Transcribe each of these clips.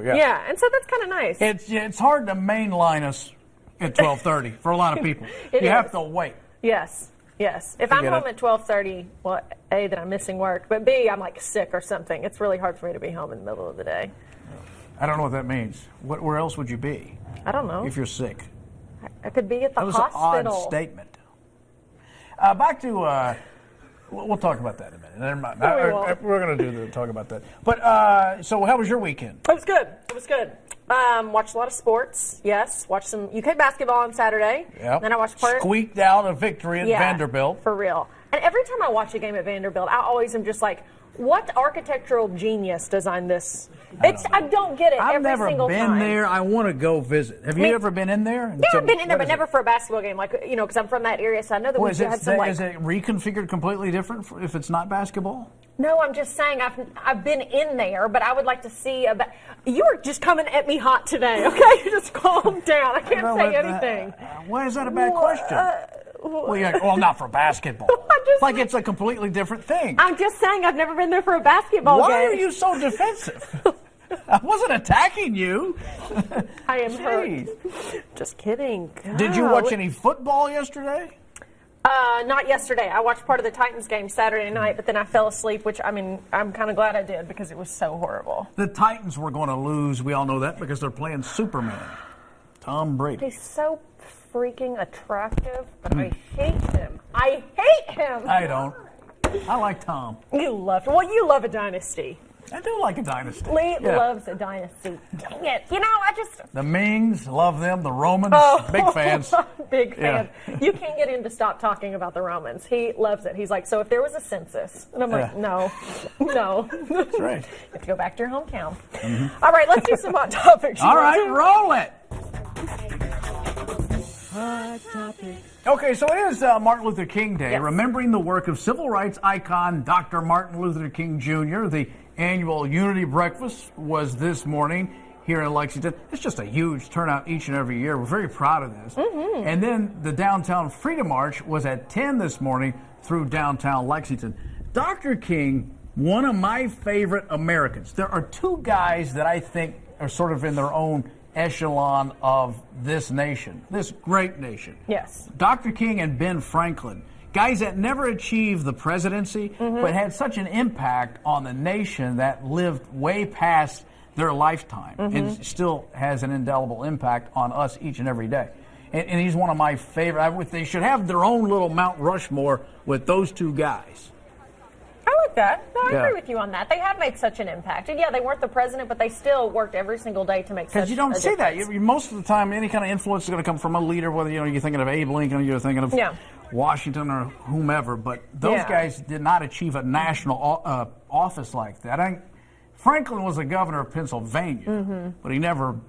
Yeah, and so that's kind of nice. It's hard to mainline us at 12:30 for a lot of people. You have to wait. Yes. If I'm home at 12:30, well, A, that I'm missing work, but B, I'm like sick or something. It's really hard for me to be home in the middle of the day. I don't know what that means. Where else would you be? I don't know. If you're sick. I could be at the hospital. That was an odd statement. Back to, we'll talk about that in a minute. Never mind. We're going to talk about that. But, so how was your weekend? It was good. Watched a lot of sports, yes. Watched some UK basketball on Saturday. Yep. Then I watched squeaked out a victory at Vanderbilt. For real. And every time I watch a game at Vanderbilt, I always am just like, what architectural genius designed this? I don't get it every single time. I've never been there. I want to go visit. Have you ever been in there? Yeah, I've been in there, but never for a basketball game. Like, because I'm from that area, so I know that we had some Is it reconfigured completely different if it's not basketball? No, I'm just saying I've been in there, but I would like to see you are just coming at me hot today, okay? Just calm down. I can't say anything. Why is that a bad question? Well, not for basketball. Like it's a completely different thing. I'm just saying I've never been there for a basketball game. Why are you so defensive? I wasn't attacking you. I am hurt. Just kidding. God. Did you watch any football yesterday? Not yesterday. I watched part of the Titans game Saturday night, but then I fell asleep, which, I'm kind of glad I did because it was so horrible. The Titans were going to lose. We all know that because they're playing Superman, Tom Brady. He's so freaking attractive, but I hate him. I hate him. I don't. I like Tom. You love a dynasty. I do like a dynasty. Lee loves a dynasty. Dang it. The Mings, love them. The Romans, big fans. Big fan. Yeah. You can't get him to stop talking about the Romans. He loves it. He's like, so if there was a census. And I'm like, no. That's right. You have to go back to your hometown. Mm-hmm. All right, let's do some hot topics. All right, roll it. Hot topic. Okay, so it is Martin Luther King Day, remembering the work of civil rights icon Dr. Martin Luther King Jr. The annual Unity Breakfast was this morning here in Lexington. It's just a huge turnout each and every year. We're very proud of this. Mm-hmm. And then the Downtown Freedom March was at 10 this morning through downtown Lexington. Dr. King, one of my favorite Americans. There are two guys that I think are sort of in their own echelon of this nation, this great nation. Yes. Dr. King and Ben Franklin, guys that never achieved the presidency, but had such an impact on the nation that lived way past their lifetime and still has an indelible impact on us each and every day. And he's one of my favorite. They should have their own little Mount Rushmore with those two guys. I like that. No, I agree with you on that. They have made such an impact. And they weren't the president, but they still worked every single day to make such a difference. Because you don't see that. Most of the time, any kind of influence is going to come from a leader, whether you're thinking of Abe Lincoln or you're thinking of Washington or whomever. But those guys did not achieve a national office like that. Franklin was the governor of Pennsylvania, but he never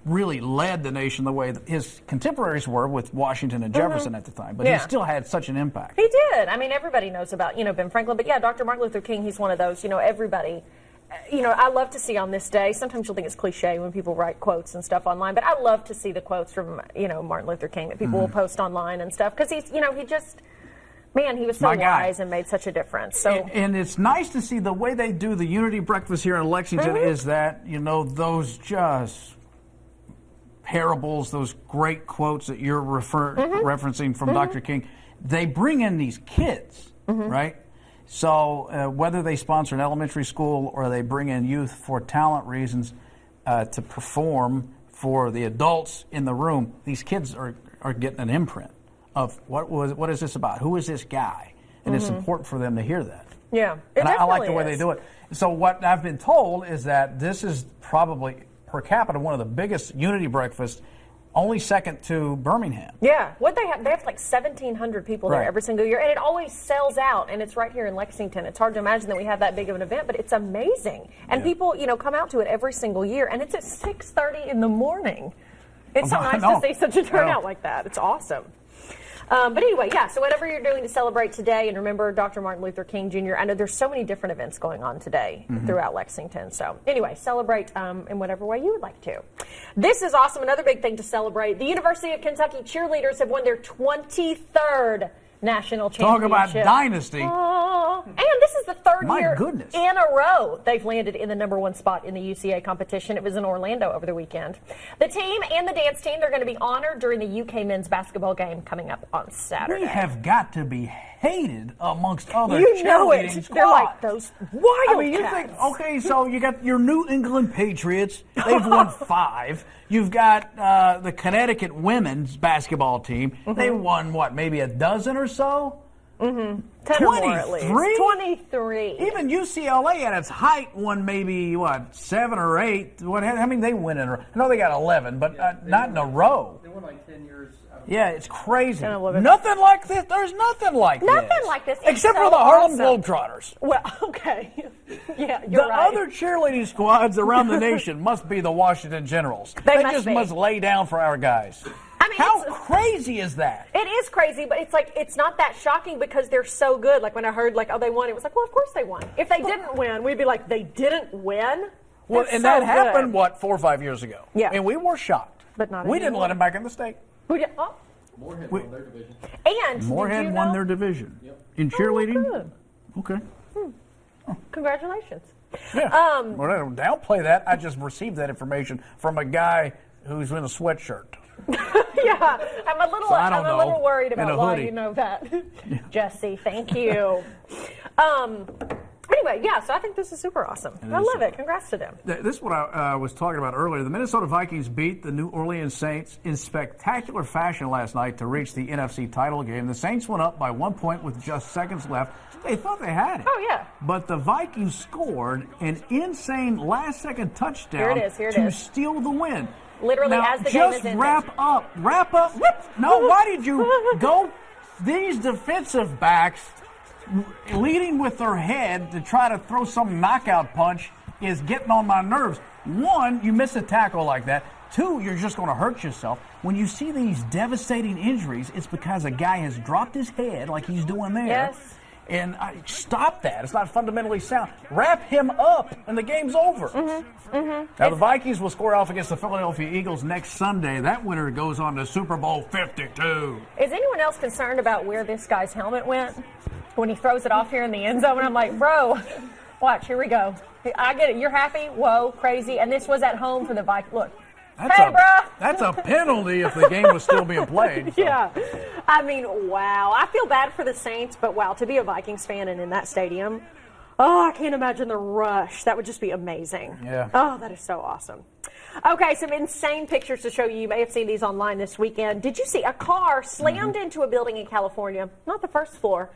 really led the nation the way that his contemporaries were with Washington and Jefferson at the time. But he still had such an impact. He did. Everybody knows about, Ben Franklin. But Dr. Martin Luther King, he's one of those, everybody, I love to see on this day. Sometimes you'll think it's cliche when people write quotes and stuff online. But I love to see the quotes from, Martin Luther King that people will post online and stuff. Because he's, he just... Man, he was so wise and made such a difference. So, and it's nice to see the way they do the Unity Breakfast here in Lexington is that, those just parables, those great quotes that you're referencing from Dr. King, they bring in these kids, right? So whether they sponsor an elementary school or they bring in youth for talent reasons to perform for the adults in the room, these kids are getting an imprint of what is this about? Who is this guy? And it's important for them to hear that. Yeah, and I like the way they do it. So what I've been told is that this is probably per capita one of the biggest Unity breakfasts, only second to Birmingham. Yeah, they have like 1,700 people there every single year, and it always sells out. And it's right here in Lexington. It's hard to imagine that we have that big of an event, but it's amazing. And people, come out to it every single year, and it's at 6:30 in the morning. It's so nice to see such a turnout like that. It's awesome. But anyway, so whatever you're doing to celebrate today and remember Dr. Martin Luther King Jr., I know there's so many different events going on today throughout Lexington. So anyway, celebrate in whatever way you would like to. This is awesome. Another big thing to celebrate. The University of Kentucky cheerleaders have won their 23rd national championship. Talk about dynasty. Well, and this is the third year goodness. in a row they've landed in the #1 spot in the UCA competition. It was in Orlando over the weekend. The team and the dance team, they're going to be honored during the UK men's basketball game coming up on Saturday. We have got to be hated amongst other cheerleading squads. They're like those Wildcats. I mean, you think, okay, so you got your New England Patriots. They've won 5. You've got the Connecticut women's basketball team. They won, what, maybe a dozen or so? 10 or more at least. 23. Even UCLA at its height won maybe, 7 or 8. How many they win in a row? I know they got 11, but not in a row. They won like 10 years. Yeah, it's crazy. Nothing like this. There's nothing like this. Nothing like this. Except for the Harlem Globetrotters. Well, okay. Yeah, you're right. The other cheerleading squads around the nation must be the Washington Generals. They must lay down for our guys. I mean, how crazy is that? It is crazy, but it's like it's not that shocking because they're so good. Like when I heard like, oh, they won, it was like, well, of course they won. If they didn't win, we'd be like, they didn't win? Well, and that happened, 4 or 5 years ago? Yeah. And we were shocked. But not We didn't let them back in the state. We did. Oh. Moorhead won their division. And Moorhead won their division. Yep. In cheerleading? Good. Okay. Congratulations. Yeah. Well, I don't downplay that. I just received that information from a guy who's in a sweatshirt. Yeah, I'm a little worried about why you know that. Yeah. Jesse, thank you. Anyway, yeah, so I think this is super awesome. I love it. Congrats to them. This is what I was talking about earlier. The Minnesota Vikings beat the New Orleans Saints in spectacular fashion last night to reach the NFC title game. The Saints went up by 1 point with just seconds left. They thought they had it. Oh, yeah. But the Vikings scored an insane last-second touchdown to steal the win. Literally, now, as the game is ending. Wrap up. No, why did you go? These defensive backs leading with their head to try to throw some knockout punch is getting on my nerves. 1, you miss a tackle like that. 2, you're just going to hurt yourself. When you see these devastating injuries, it's because a guy has dropped his head like he's doing there. Yes. And stop that. It's not fundamentally sound. Wrap him up, and the game's over. Now, the Vikings will square off against the Philadelphia Eagles next Sunday. That winner goes on to Super Bowl 52. Is anyone else concerned about where this guy's helmet went when he throws it off here in the end zone? I'm like, bro, watch, here we go. I get it. You're happy? Whoa, crazy. And this was at home for the Vikings. Look. That's a penalty if the game was still being played. So. Yeah. I mean, wow. I feel bad for the Saints, but wow, to be a Vikings fan and in that stadium, oh, I can't imagine the rush. That would just be amazing. Yeah. Oh, that is so awesome. Okay, some insane pictures to show you. You may have seen these online this weekend. Did you see a car slammed into a building in California? Not the first floor,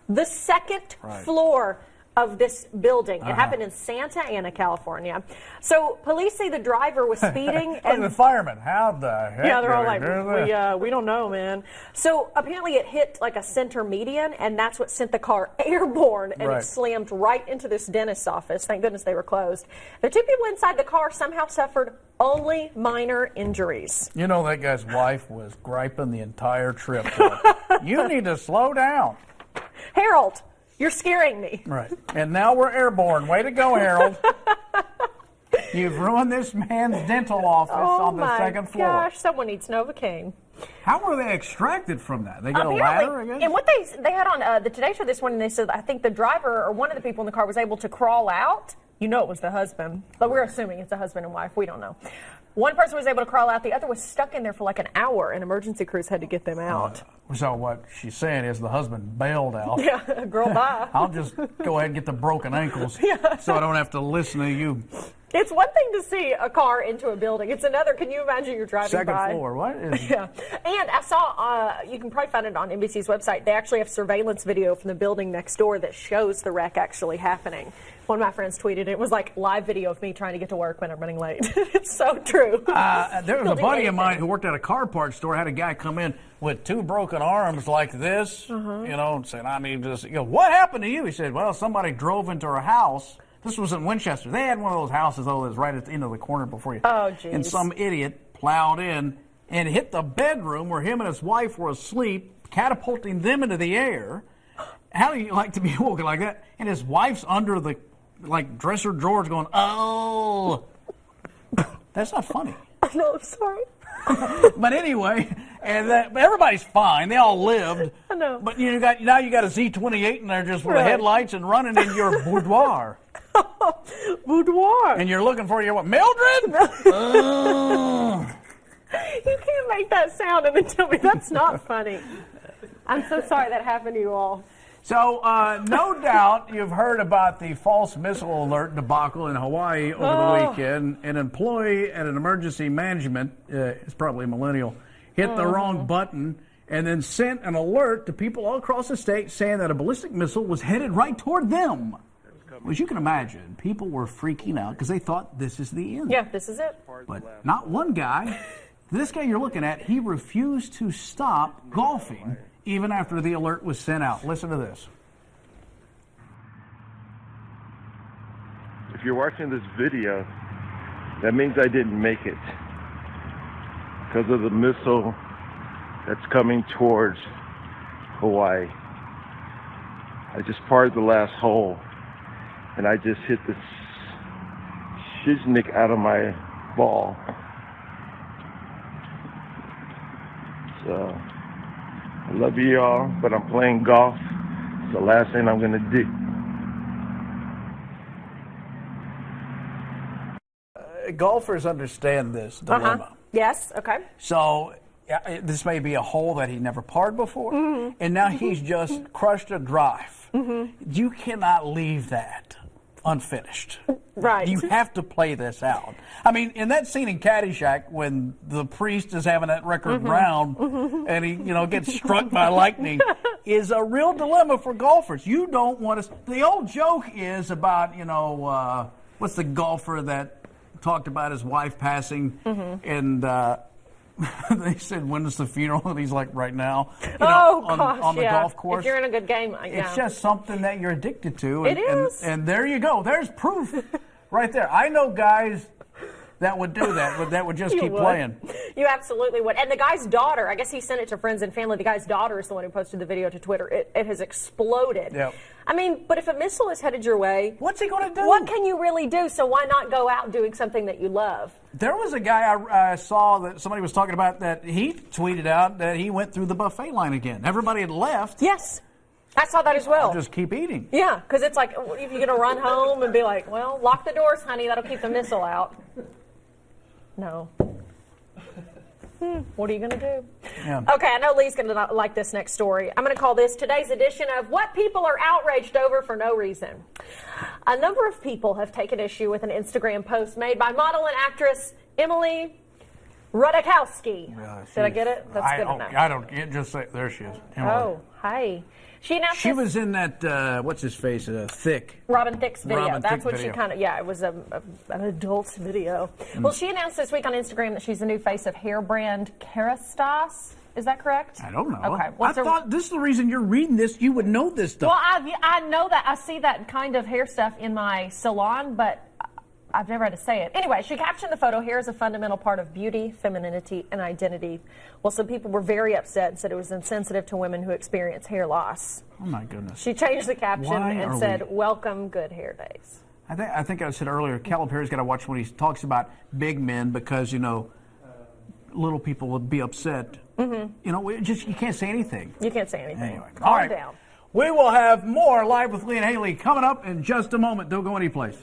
the second floor of this building. It happened in Santa Ana, California. So police say the driver was speeding. And the firemen, how the heck? Yeah, they're all like, we don't know, man. So apparently it hit like a center median, and that's what sent the car airborne, and it slammed right into this dentist's office. Thank goodness they were closed. The 2 people inside the car somehow suffered only minor injuries. You know, that guy's wife was griping the entire trip. You need to slow down. Harold, you're scaring me. Right. And now we're airborne. Way to go, Harold. You've ruined this man's dental office on the second floor. Oh, my gosh. Someone needs Novocaine. How were they extracted from that? They got a ladder, I guess? And what they had on the Today Show this morning, they said, I think the driver or one of the people in the car was able to crawl out. You know it was the husband. But we're assuming it's a husband and wife. We don't know. One person was able to crawl out. The other was stuck in there for like an hour, and emergency crews had to get them out. So what she's saying is the husband bailed out. Yeah, girl, bye. I'll just go ahead and get the broken ankles so I don't have to listen to you. It's one thing to see a car into a building. It's another. Can you imagine you're driving Second by? floor. What is? Yeah. And I saw, you can probably find it on NBC's website. They actually have surveillance video from the building next door that shows the wreck actually happening. One of my friends tweeted it. It was like live video of me trying to get to work when I'm running late. It's so true. There was a buddy of mine who worked at a car parts store, had a guy come in with 2 broken arms like this, you know, and said, I need this. You know, what happened to you? He said, well, somebody drove into our house. This was in Winchester. They had one of those houses, though, that's right at the end of the corner before you. Oh, geez. And some idiot plowed in and hit the bedroom where him and his wife were asleep, catapulting them into the air. How do you like to be woken like that? And his wife's under the, like, dresser drawers going, oh. That's not funny. No, I'm sorry. But anyway, and everybody's fine. They all lived. know. But you got a Z28 in there just with the headlights and running in your boudoir. Boudoir. And you're looking for your what? Mildred? You can't make that sound and then tell me that's not funny. I'm so sorry that happened to you all. So, no doubt you've heard about the false missile alert debacle in Hawaii over the weekend. An employee at an emergency management, it's probably a millennial, hit the wrong button and then sent an alert to people all across the state saying that a ballistic missile was headed right toward them. Well, as you can imagine, people were freaking out because they thought this is the end. Yeah, this is it. But not one guy. This guy you're looking at, he refused to stop golfing even after the alert was sent out. Listen to this. If you're watching this video, that means I didn't make it because of the missile that's coming towards Hawaii. I just parred the last hole and I just hit the shiznik out of my ball. So I love you all, but I'm playing golf. It's the last thing I'm going to do. Golfers understand this dilemma. Yes, okay. So this may be a hole that he never parred before, and now he's just crushed a drive. You cannot leave that unfinished. Right. You have to play this out. I mean, in that scene in Caddyshack when the priest is having that record round and he, gets struck by lightning is a real dilemma for golfers. You don't want to. The old joke is about, what's the golfer that talked about his wife passing and they said, when is the funeral? And he's like, right now. On the golf course. If you're in a good game, It's just something that you're addicted to. It is. And there you go. There's proof right there. I know guys that would do that, that would just keep playing. You absolutely would. And the guy's daughter, I guess he sent it to friends and family. The guy's daughter is the one who posted the video to Twitter. It has exploded. Yep. I mean, but if a missile is headed your way, what's he going to do? What can you really do? So why not go out doing something that you love? There was a guy I saw that somebody was talking about that he tweeted out that he went through the buffet line again. Everybody had left. Yes. I saw that as well. I'll just keep eating. Yeah, because it's like, if you're going to run home and be like, well, lock the doors, honey, that'll keep the missile out. No. What are you going to do? Yeah. Okay, I know Lee's going to like this next story. I'm going to call this today's edition of What People Are Outraged Over for No Reason. A number of people have taken issue with an Instagram post made by model and actress Emily Ratajkowski. Did I get it? That's good enough. I don't get. Just say there she is. Emily. Oh, hi. She announced she was in that what's his face Thick. Robin Thicke's video. Robin That's Thicke what video. she kind of, it was an adult video. Well, she announced this week on Instagram that she's the new face of hair brand Kerastase. Is that correct? I don't know. Okay. I thought this is the reason you're reading this. You would know this stuff. Well, I know that. I see that kind of hair stuff in my salon, but I've never had to say it. Anyway, she captioned the photo, hair is a fundamental part of beauty, femininity, and identity. Well, some people were very upset and said it was insensitive to women who experience hair loss. Oh, my goodness. She changed the caption and said, welcome good hair days. I think I said earlier, Calipari's got to watch when he talks about big men because, little people would be upset. You can't say anything. You can't say anything. Anyway, Calm down. We will have more Live with Lee and Hayley coming up in just a moment. Don't go anyplace.